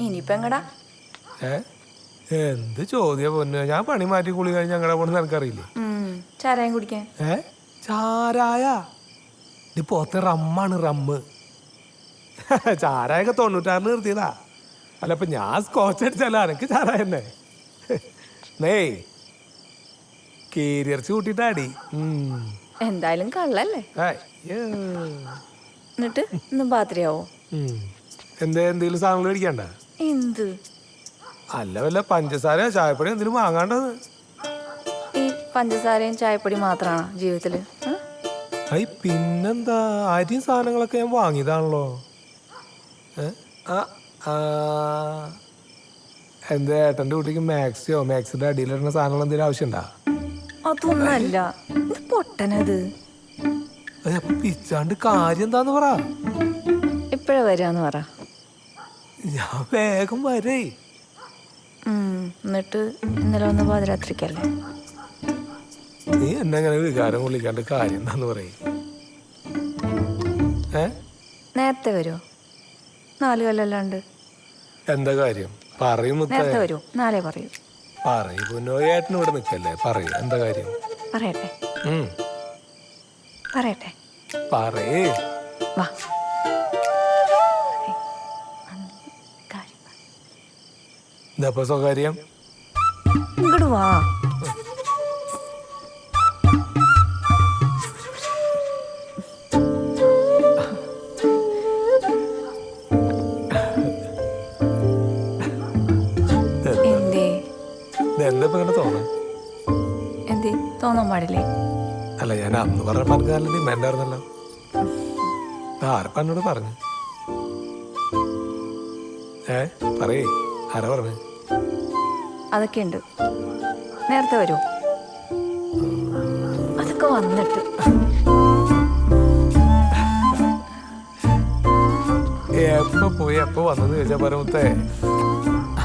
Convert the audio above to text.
ഇനിയിപ്പോ എങ്ങടാ? എന്ത് ചോദ്യ പൊന്നു, ഞാൻ പണി മാറ്റി കുളി കഴിഞ്ഞ് ഞങ്ങളുടെ പോണെന്ന് എനിക്കറിയില്ലേ. ചാരായം കുടിക്കാൻ. ചാരായ പോത്തെ റമ്മാണ്, റമ്മ്. ചാരായൊക്കെ 96 നിർത്തിയതാ. അല്ല ഇപ്പൊ ഞാൻ സ്കോച്ച് അടിച്ചാലോ എനിക്ക് ചാരായ തന്നെ. നെയ് കീരിയർച്ച് കൂട്ടിട്ടാടി. എന്തായാലും കള്ളല്ലേ. എന്നിട്ട് ഇന്ന് പാത്രിയാവോ? എന്തെങ്കിലും സാധനങ്ങൾ മേടിക്കണ്ട? എന്ത്? അല്ല വല്ല പഞ്ചസാര ചായപ്പൊടി എന്തെങ്കിലും വാങ്ങാണ്ടത്. ഈ പഞ്ചസാരയും ചായപ്പൊടി മാത്രാണോ ജീവിതത്തില്? പിന്നെന്താ, അരിയും സാധനങ്ങളൊക്കെ ഞാൻ വാങ്ങിയതാണല്ലോ. എന്താ ഏട്ടൻ്റെ കുട്ടിക്ക് മാക്സിയോ മാക്സിന്റെ അടിയിലിടുന്ന സാധനങ്ങൾ എന്തെങ്കിലും ആവശ്യമുണ്ടാ? അതൊന്നല്ല, പൊട്ടനത്. അപ്പൊ പിച്ചാണ്ട് കാര്യം എന്താന്ന് പറ. ഇപ്പഴ വരാന്ന് പറ. ഞാൻ വേഗം വരേ. എന്നിട്ട് ഇന്നലെ വന്ന പാതിരാത്രിക്കല്ലേ? നീ എന്നെങ്ങനെ വികാരം കൊള്ളിക്കാണ്ട് കാര്യം എന്താന്ന് പറയും. നേരത്തെ വരുമോ? 4 കൊല്ലല്ലാണ്ട്. എന്താ കാര്യം പറയും. നേരത്തെ വരൂ, നാളെ പറയൂ. പറയൂന്നോ, ഏട്ടന് ഇവിടെ നിക്കല്ലേ, പറയൂ എന്താ കാര്യം. പറയട്ടെ പറയട്ടെ പറയേ. വാ. ഇതപ്പോ സ്വകാര്യം. ഇങ്ങോട്ട് വാ. എന്താ ഇങ്ങനെ തോന്നാ? എന്തേ തോന്നാൻ പാടില്ലേ? അല്ല ഞാൻ അന്ന് പറഞ്ഞ പറഞ്ഞാലും ഡിമാൻഡ് ആയിരുന്നല്ലോ. ആരപ്പ എന്നോട് പറഞ്ഞു? പറയേ, ആരാ പറഞ്ഞു? അതൊക്കെ ഉണ്ട്. നേരത്തെ വരൂ. അതൊക്കെ വന്നിട്ട്. എപ്പോ പോയി എപ്പോ വന്നെന്ന് ചോദിച്ചാ പറ മുത്തേ.